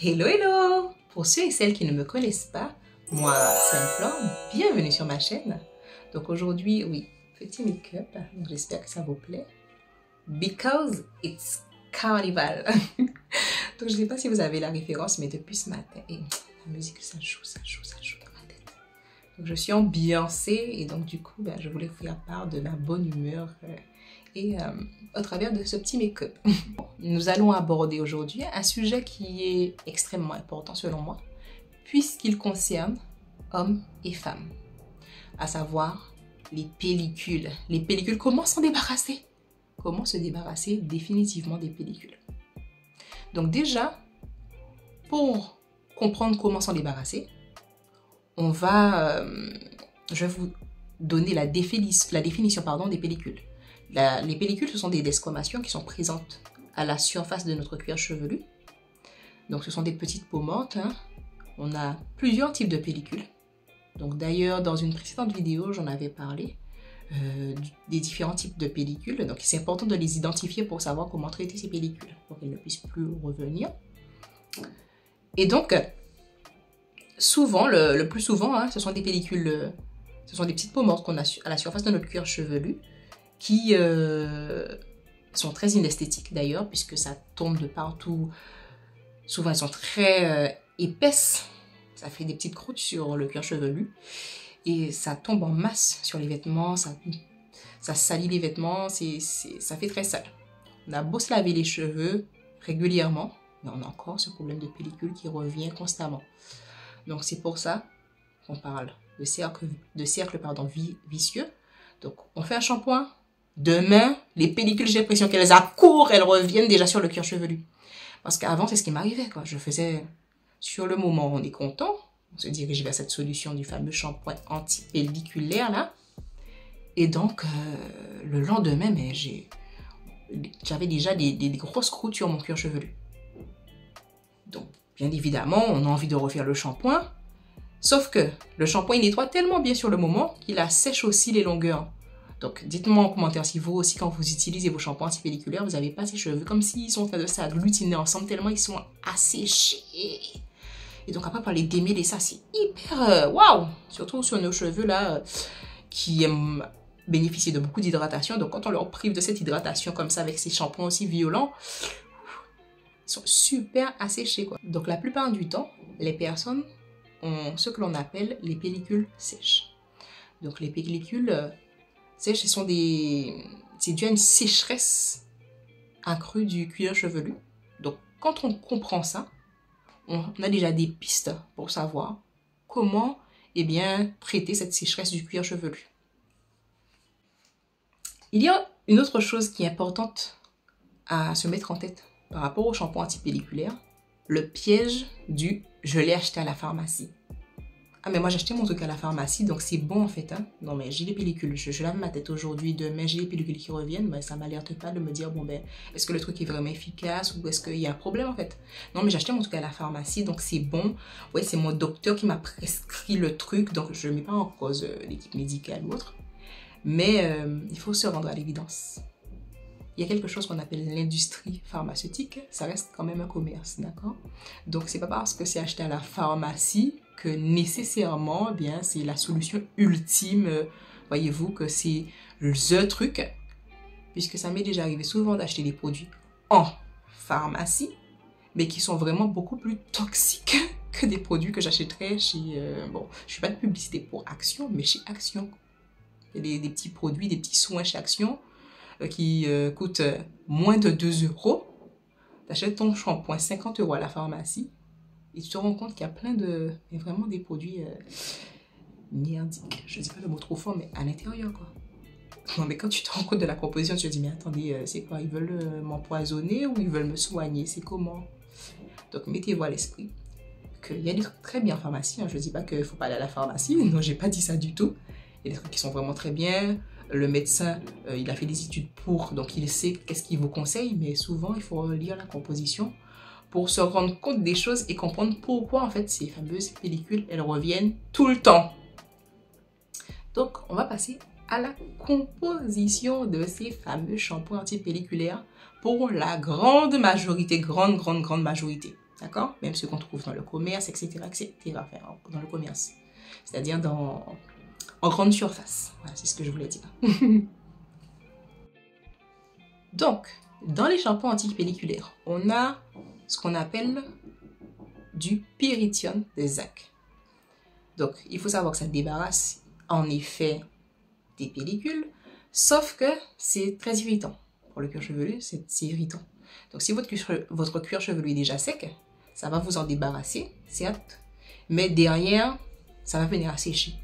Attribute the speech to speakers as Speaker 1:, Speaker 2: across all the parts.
Speaker 1: Hello, hello! Pour ceux et celles qui ne me connaissent pas, moi, c'est Anne-Flore, bienvenue sur ma chaîne. Donc aujourd'hui, oui, petit make-up, donc j'espère que ça vous plaît. Because it's carnival. Donc je ne sais pas si vous avez la référence, mais depuis ce matin, et la musique, ça joue dans ma tête. Donc je suis ambiancée et donc du coup, je voulais vous faire part de ma bonne humeur au travers de ce petit make-up. Nous allons aborder aujourd'hui un sujet qui est extrêmement important selon moi, puisqu'il concerne hommes et femmes, à savoir les pellicules. Les pellicules, comment s'en débarrasser? Comment se débarrasser définitivement des pellicules? Donc déjà, pour comprendre comment s'en débarrasser, je vais vous donner la définition des pellicules. Les pellicules, ce sont des desquamations qui sont présentes à la surface de notre cuir chevelu. Donc, ce sont des petites pommettes. On a plusieurs types de pellicules. Donc, d'ailleurs, dans une précédente vidéo, j'en avais parlé des différents types de pellicules. Donc, c'est important de les identifier pour savoir comment traiter ces pellicules, pour qu'elles ne puissent plus revenir. Et donc, souvent, le plus souvent, ce sont des pellicules, ce sont des petites pommettes qu'on a à la surface de notre cuir chevelu, qui sont très inesthétiques d'ailleurs, puisque ça tombe de partout. Souvent, elles sont très épaisses. Ça fait des petites croûtes sur le cuir chevelu. Et ça tombe en masse sur les vêtements. Ça salit les vêtements. Ça fait très sale. On a beau se laver les cheveux régulièrement, mais on a encore ce problème de pellicule qui revient constamment. Donc, c'est pour ça qu'on parle de cercle vicieux. Donc, on fait un shampoing. Demain, les pellicules, j'ai l'impression qu'elles accourent, elles reviennent déjà sur le cuir chevelu. Parce qu'avant, c'est ce qui m'arrivait, quoi. Je faisais, sur le moment, on est content, on se dirige vers cette solution du fameux shampoing anti-pelliculaire, là. Et donc, le lendemain, mais j'avais déjà des grosses croûtes sur mon cuir chevelu. Donc, bien évidemment, on a envie de refaire le shampoing. Sauf que le shampoing, il nettoie tellement bien sur le moment qu'il assèche aussi les longueurs. Donc, dites-moi en commentaire si vous aussi, quand vous utilisez vos shampoings anti-pelliculaires, vous n'avez pas ces cheveux comme s'ils sont en train de s'agglutiner ensemble tellement ils sont asséchés. Et donc, après, pour les démêler, ça, c'est hyper waouh! Surtout sur nos cheveux, là, qui aiment bénéficier de beaucoup d'hydratation. Donc, quand on leur prive de cette hydratation comme ça, avec ces shampoings aussi violents, ils sont super asséchés, quoi. Donc, la plupart du temps, les personnes ont ce que l'on appelle les pellicules sèches. Donc, les pellicules sèches, c'est dû à une sécheresse accrue du cuir chevelu. Donc, quand on comprend ça, on a déjà des pistes pour savoir comment, traiter cette sécheresse du cuir chevelu. Il y a une autre chose qui est importante à se mettre en tête par rapport au shampoing antipelliculaire, le piège du « je l'ai acheté à la pharmacie ». Ah, mais moi j'ai acheté mon truc à la pharmacie, donc c'est bon en fait. Non, mais j'ai les pellicules, je lave ma tête aujourd'hui, demain j'ai les pellicules qui reviennent, mais ça m'alerte pas de me dire, est-ce que le truc est vraiment efficace ou est-ce qu'il y a un problème en fait? Non, mais j'ai acheté mon truc à la pharmacie, donc c'est bon. Ouais, c'est mon docteur qui m'a prescrit le truc, donc je ne mets pas en cause l'équipe médicale ou autre. Mais il faut se rendre à l'évidence. Il y a quelque chose qu'on appelle l'industrie pharmaceutique, ça reste quand même un commerce, d'accord? Donc c'est pas parce que c'est acheté à la pharmacie que nécessairement, c'est la solution ultime, voyez-vous, que c'est le truc, puisque ça m'est déjà arrivé souvent d'acheter des produits en pharmacie, mais qui sont vraiment beaucoup plus toxiques que des produits que j'achèterais chez, je fais pas de publicité pour Action, mais chez Action. Il y a des petits produits, des petits soins chez Action, qui coûtent moins de 2 €. Tu achètes ton shampoing 50 € à la pharmacie et tu te rends compte qu'il y a vraiment des produits merdiques. Je ne dis pas le mot trop fort, mais à l'intérieur, quoi. Non, mais quand tu te rends compte de la composition, tu te dis, mais attendez, c'est quoi? Ils veulent m'empoisonner ou ils veulent me soigner? C'est comment? Donc, mettez-vous à l'esprit qu'il y a des trucs très bien en pharmacie. Je ne dis pas qu'il ne faut pas aller à la pharmacie. Non, j'ai pas dit ça du tout. Il y a des trucs qui sont vraiment très bien. Le médecin, il a fait des études donc il sait qu'est-ce qu'il vous conseille, mais souvent, il faut lire la composition pour se rendre compte des choses et comprendre pourquoi, en fait, ces fameuses pellicules, elles reviennent tout le temps. Donc, on va passer à la composition de ces fameux shampoings antipelliculaires pour la grande majorité, grande majorité. D'accord? Même ceux qu'on trouve dans le commerce, etc., etc. Enfin, dans le commerce. C'est-à-dire en grande surface. Voilà, c'est ce que je voulais dire. Donc, dans les shampoings antipelliculaires, on a ce qu'on appelle du pyrithione de zinc. Donc, il faut savoir que ça débarrasse en effet des pellicules, sauf que c'est très irritant. Pour le cuir chevelu, c'est irritant. Donc, si votre cuir chevelu est déjà sec, ça va vous en débarrasser, certes, mais derrière, ça va venir assécher.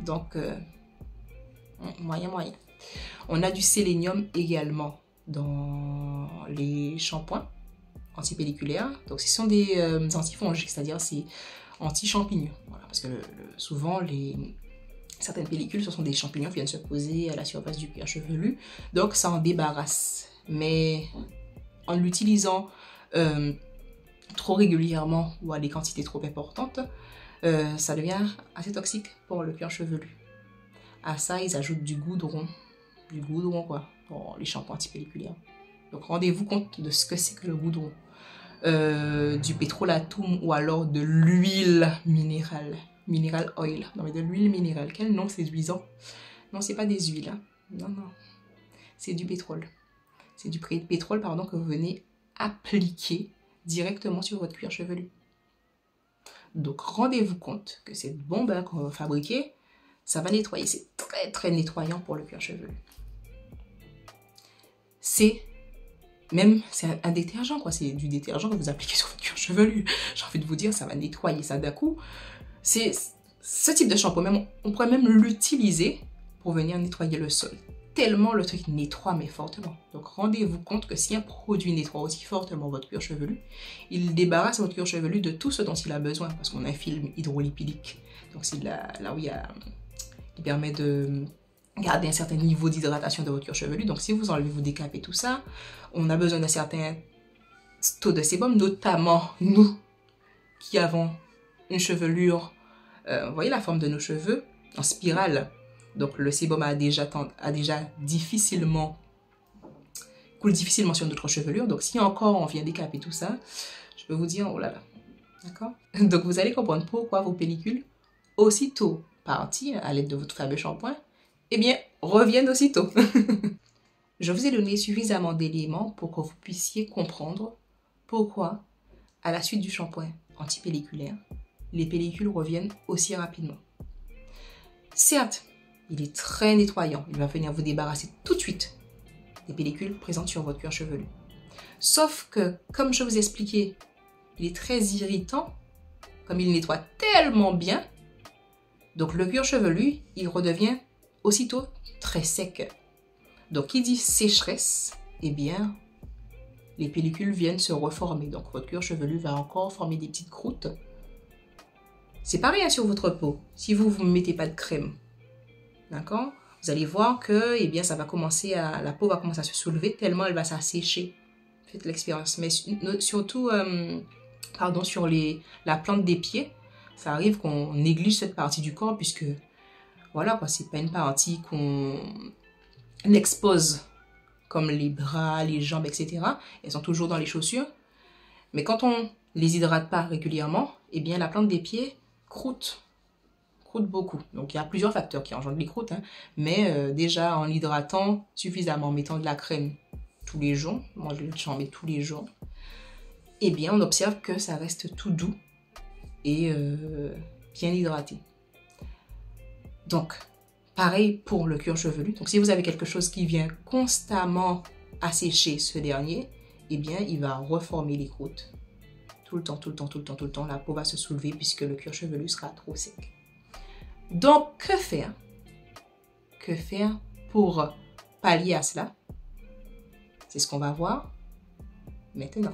Speaker 1: Donc, moyen. On a du sélénium également dans les shampoings antipelliculaires. Donc, ce sont des antifongiques, c'est-à-dire c'est anti-champignons. Voilà, parce que souvent, certaines pellicules, ce sont des champignons qui viennent se poser à la surface du cuir chevelu. Donc, ça en débarrasse. Mais en l'utilisant trop régulièrement ou à des quantités trop importantes, ça devient assez toxique pour le cuir chevelu. À ça, ils ajoutent du goudron quoi, dans les shampoings antipelliculaires. Donc rendez-vous compte de ce que c'est que le goudron. Du pétrolatum ou alors de l'huile minérale. Mineral oil. Non mais de l'huile minérale. Quel nom séduisant. Non, c'est pas des huiles. Hein. Non. C'est du pétrole. C'est du pétrole, pardon, que vous venez appliquer directement sur votre cuir chevelu. Donc rendez-vous compte que cette bombe qu'on va fabriquer, ça va nettoyer. C'est très très nettoyant pour le cuir chevelu. C'est un détergent, quoi. C'est du détergent que vous appliquez sur votre cuir chevelu. J'ai envie de vous dire, ça va nettoyer ça d'un coup. C'est ce type de shampoing, même, on pourrait même l'utiliser pour venir nettoyer le sol. Tellement le truc nettoie, mais fortement. Donc rendez-vous compte que si un produit nettoie aussi fortement votre cuir chevelu, il débarrasse votre cuir chevelu de tout ce dont il a besoin, parce qu'on a un film hydrolipidique. Donc c'est là où il permet de garder un certain niveau d'hydratation de votre cuir chevelu. Donc si vous enlevez, vous décapez tout ça, on a besoin d'un certain taux de sébum, notamment nous qui avons une chevelure, vous voyez la forme de nos cheveux, en spirale. Donc le sébum coule difficilement sur notre chevelure. Donc si encore on vient décaper tout ça, je peux vous dire, oh là là, d'accord? Donc vous allez comprendre pourquoi vos pellicules, aussitôt parties à l'aide de votre fameux shampoing, eh bien, reviennent aussitôt. Je vous ai donné suffisamment d'éléments pour que vous puissiez comprendre pourquoi, à la suite du shampoing antipelliculaire, les pellicules reviennent aussi rapidement. Certes, il est très nettoyant. Il va venir vous débarrasser tout de suite des pellicules présentes sur votre cuir chevelu. Sauf que, comme je vous ai expliqué, il est très irritant, comme il nettoie tellement bien. Donc le cuir chevelu, il redevient aussitôt très sec. Donc qui dit sécheresse, eh bien, les pellicules viennent se reformer. Donc votre cuir chevelu va encore former des petites croûtes. C'est pareil sur votre peau. Si vous ne mettez pas de crème, d'accord, vous allez voir que eh bien, la peau va commencer à se soulever tellement elle va s'assécher. Faites l'expérience. Mais surtout, sur la plante des pieds, ça arrive qu'on néglige cette partie du corps puisque, voilà, quoi, c'est pas une partie qu'on expose comme les bras, les jambes, etc. Elles sont toujours dans les chaussures. Mais quand on les hydrate pas régulièrement, eh bien, la plante des pieds croûte beaucoup. Donc il y a plusieurs facteurs qui engendrent les croûtes, hein. Mais déjà en l'hydratant suffisamment, en mettant de la crème tous les jours, moi j'en mets tous les jours, eh bien on observe que ça reste tout doux et bien hydraté. Donc pareil pour le cuir chevelu. Donc si vous avez quelque chose qui vient constamment assécher ce dernier, eh bien il va reformer les croûtes. Tout le temps, la peau va se soulever puisque le cuir chevelu sera trop sec. Donc, que faire? Que faire pour pallier à cela? C'est ce qu'on va voir maintenant.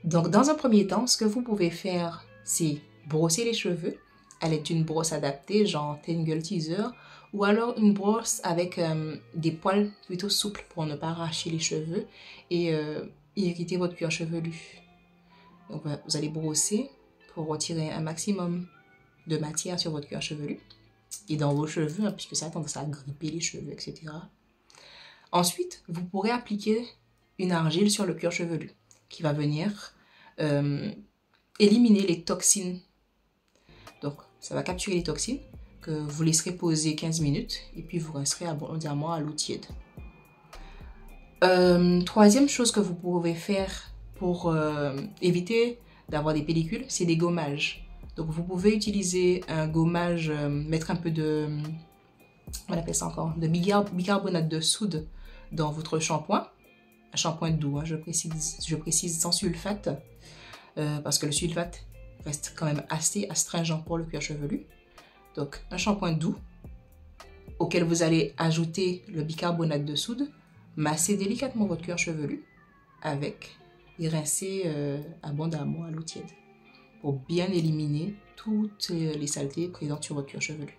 Speaker 1: Donc, dans un premier temps, ce que vous pouvez faire, c'est brosser les cheveux à l'aide d'une brosse adaptée, genre Tangle Teaser, ou alors une brosse avec des poils plutôt souples pour ne pas arracher les cheveux et irriter votre cuir chevelu. Donc, vous allez brosser pour retirer un maximum de matière sur votre cuir chevelu et dans vos cheveux, hein, puisque ça a tendance à gripper les cheveux, etc. Ensuite, vous pourrez appliquer une argile sur le cuir chevelu. qui va venir éliminer les toxines. Donc, ça va capturer les toxines que vous laisserez poser 15 minutes et puis vous rincerez abondamment à l'eau tiède. Troisième chose que vous pouvez faire pour éviter d'avoir des pellicules, c'est des gommages. Donc, vous pouvez utiliser un gommage, mettre un peu de, on appelle ça encore, de bicarbonate de soude dans votre shampoing. Un shampoing doux, hein, je précise sans sulfate, parce que le sulfate reste quand même assez astringent pour le cuir chevelu. Donc, un shampoing doux auquel vous allez ajouter le bicarbonate de soude, masser délicatement votre cuir chevelu avec et rincer abondamment à l'eau tiède pour bien éliminer toutes les saletés présentes sur votre cuir chevelu.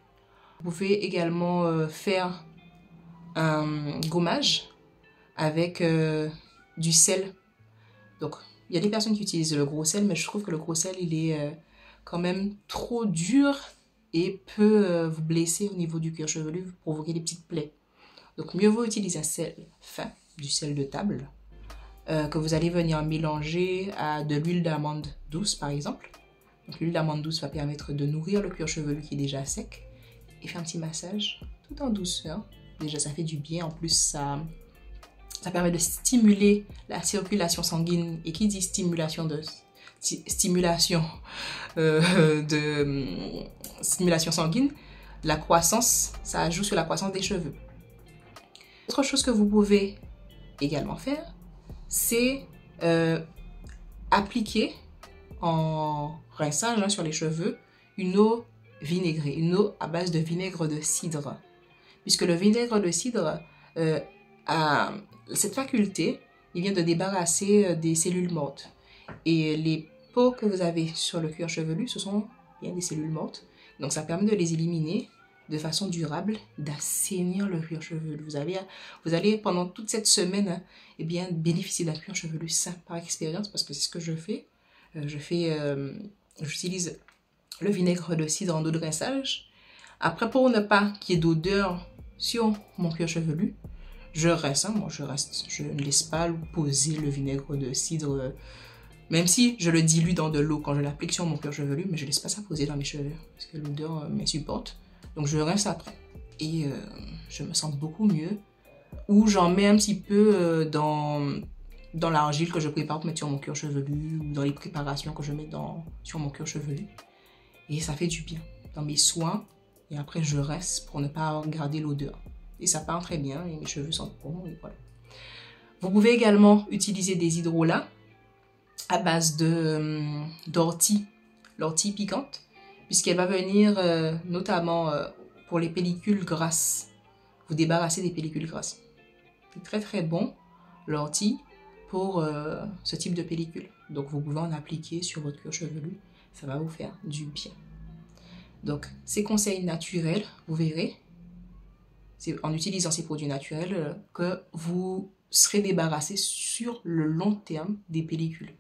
Speaker 1: Vous pouvez également faire un gommage avec du sel. Donc, il y a des personnes qui utilisent le gros sel, mais je trouve que le gros sel, il est quand même trop dur et peut vous blesser au niveau du cuir chevelu, vous provoquer des petites plaies. Donc, mieux vaut utiliser un sel fin, du sel de table, que vous allez venir mélanger à de l'huile d'amande douce, par exemple. Donc, l'huile d'amande douce va permettre de nourrir le cuir chevelu qui est déjà sec et faire un petit massage tout en douceur. Déjà, ça fait du bien. En plus, ça permet de stimuler la circulation sanguine. Et qui dit stimulation sanguine, la croissance, ça ajoute sur la croissance des cheveux. Autre chose que vous pouvez également faire, c'est appliquer en rinçage sur les cheveux une eau vinaigrée, une eau à base de vinaigre de cidre. Puisque le vinaigre de cidre a cette faculté, il vient de débarrasser des cellules mortes. Et les peaux que vous avez sur le cuir chevelu, ce sont bien des cellules mortes. Donc ça permet de les éliminer de façon durable, d'assainir le cuir chevelu. Vous allez pendant toute cette semaine eh bien, bénéficier d'un cuir chevelu sain par expérience, parce que c'est ce que je fais. J'utilise le vinaigre de cidre en eau de rinçage. Après, pour ne pas qu'il y ait d'odeur sur mon cuir chevelu, je rince. Je ne laisse pas poser le vinaigre de cidre, même si je le dilue dans de l'eau quand je l'applique sur mon cuir chevelu, mais je ne laisse pas ça poser dans mes cheveux, parce que l'odeur m'insupporte. Donc je rince après. Et je me sens beaucoup mieux. Ou j'en mets un petit peu dans l'argile que je prépare pour mettre sur mon cuir chevelu, ou dans les préparations que je mets sur mon cuir chevelu. Et ça fait du bien dans mes soins. Et après, je rince pour ne pas garder l'odeur. Et ça part très bien et mes cheveux sentent bon. Et voilà. Vous pouvez également utiliser des hydrolats à base d'ortie, l'ortie piquante, puisqu'elle va venir notamment pour les pellicules grasses, vous débarrasser des pellicules grasses. C'est très très bon, l'ortie, pour ce type de pellicule. Donc vous pouvez en appliquer sur votre cuir chevelu, ça va vous faire du bien. Donc ces conseils naturels, vous verrez, c'est en utilisant ces produits naturels que vous serez débarrassé sur le long terme des pellicules.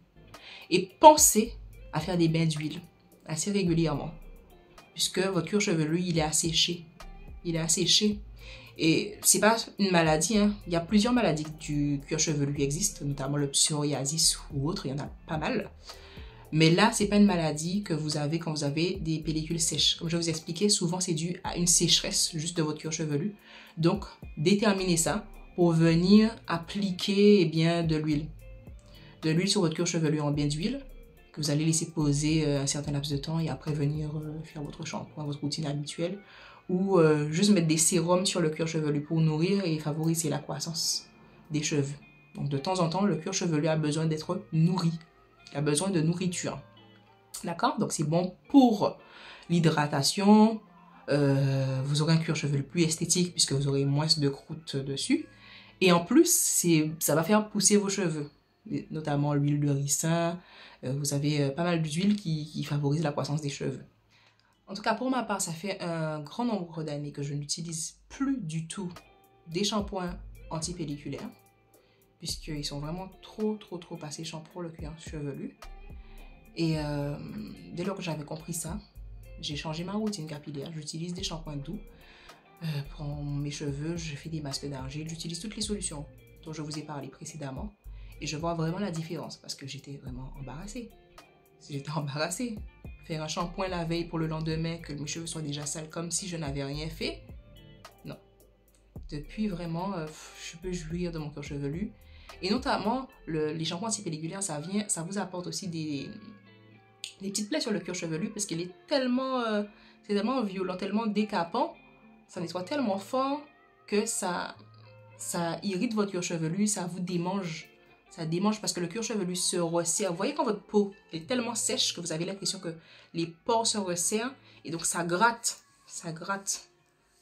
Speaker 1: Et pensez à faire des bains d'huile assez régulièrement, puisque votre cuir chevelu, il est asséché. Il est asséché. Et c'est pas une maladie, hein. Il y a plusieurs maladies du cuir chevelu qui existent, notamment le psoriasis ou autre, il y en a pas mal. Mais là, c'est pas une maladie que vous avez quand vous avez des pellicules sèches. Comme je vous expliquais, souvent c'est dû à une sécheresse juste de votre cuir chevelu. Donc, déterminez ça pour venir appliquer de l'huile. De l'huile sur votre cuir chevelu en bain d'huile, que vous allez laisser poser un certain laps de temps et après venir faire votre shampoing, votre routine habituelle. Ou juste mettre des sérums sur le cuir chevelu pour nourrir et favoriser la croissance des cheveux. Donc de temps en temps, le cuir chevelu a besoin d'être nourri. Il a besoin de nourriture. D'accord? Donc c'est bon pour l'hydratation. Vous aurez un cuir chevelu plus esthétique puisque vous aurez moins de croûte dessus. Et en plus, ça va faire pousser vos cheveux. Notamment l'huile de ricin. Vous avez pas mal d'huiles qui favorisent la croissance des cheveux. En tout cas, pour ma part, ça fait un grand nombre d'années que je n'utilise plus du tout des shampoings antipelliculaires, puisqu'ils sont vraiment trop asséchants pour le cuir chevelu. Et dès lors que j'avais compris ça, j'ai changé ma routine capillaire. J'utilise des shampoings doux. Pour mes cheveux, je fais des masques d'argile. J'utilise toutes les solutions dont je vous ai parlé précédemment. Et je vois vraiment la différence parce que j'étais vraiment embarrassée. J'étais embarrassée. Faire un shampoing la veille pour le lendemain, que mes cheveux soient déjà sales comme si je n'avais rien fait. Non. Depuis, vraiment, je peux jouir de mon cuir chevelu. Et notamment, les shampoings antipelliculaires, ça vous apporte aussi des petites plaies sur le cuir chevelu parce qu'il est tellement, c'est tellement violent, tellement décapant, ça nettoie tellement fort que ça irrite votre cuir chevelu, ça vous démange. Ça démange parce que le cuir chevelu se resserre. Vous voyez quand votre peau est tellement sèche que vous avez l'impression que les pores se resserrent et donc ça gratte. Ça gratte.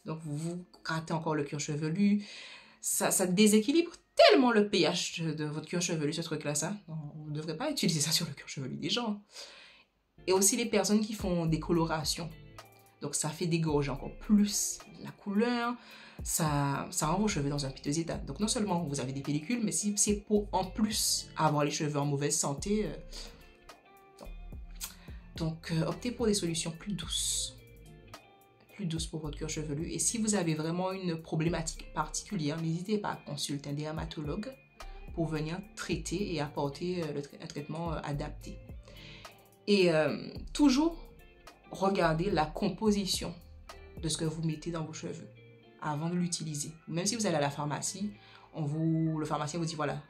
Speaker 1: Donc vous grattez encore le cuir chevelu. Ça déséquilibre tellement le pH de votre cuir chevelu, ce truc-là. Vous ne devrez pas utiliser ça sur le cuir chevelu des gens. Et aussi les personnes qui font des colorations. Donc ça fait dégorger encore plus la couleur. Ça rend vos cheveux dans un piteux état. Donc non seulement vous avez des pellicules, mais si c'est pour en plus avoir les cheveux en mauvaise santé, donc optez pour des solutions plus douces pour votre cuir chevelu. Et si vous avez vraiment une problématique particulière, n'hésitez pas à consulter un dermatologue pour venir traiter et apporter un traitement adapté. Et toujours regardez la composition de ce que vous mettez dans vos cheveux avant de l'utiliser. Même si vous allez à la pharmacie, le pharmacien vous dit voilà,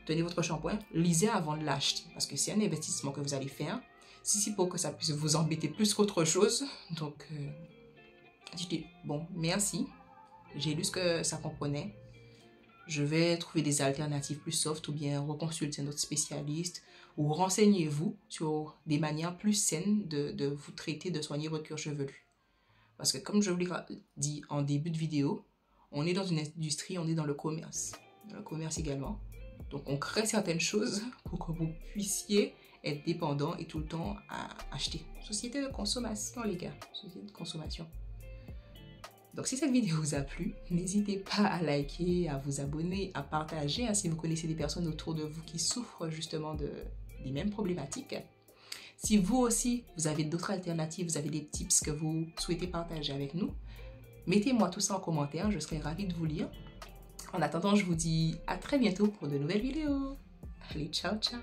Speaker 1: tenez votre shampoing, lisez avant de l'acheter parce que c'est un investissement que vous allez faire. Si c'est pour que ça puisse vous embêter plus qu'autre chose, donc dites bon, merci, j'ai lu ce que ça comprenait, je vais trouver des alternatives plus soft ou bien reconsulter notre spécialiste ou renseignez-vous sur des manières plus saines de vous traiter, de soigner votre cuir chevelu. Parce que comme je vous l'ai dit en début de vidéo, on est dans une industrie, on est dans le commerce également. Donc on crée certaines choses pour que vous puissiez être dépendant et tout le temps à acheter. Société de consommation les gars, société de consommation. Donc si cette vidéo vous a plu, n'hésitez pas à liker, à vous abonner, à partager si vous connaissez des personnes autour de vous qui souffrent justement des mêmes problématiques. Si vous aussi, vous avez d'autres alternatives, vous avez des tips que vous souhaitez partager avec nous, mettez-moi tout ça en commentaire, je serai ravie de vous lire. En attendant, je vous dis à très bientôt pour de nouvelles vidéos. Allez, ciao, ciao!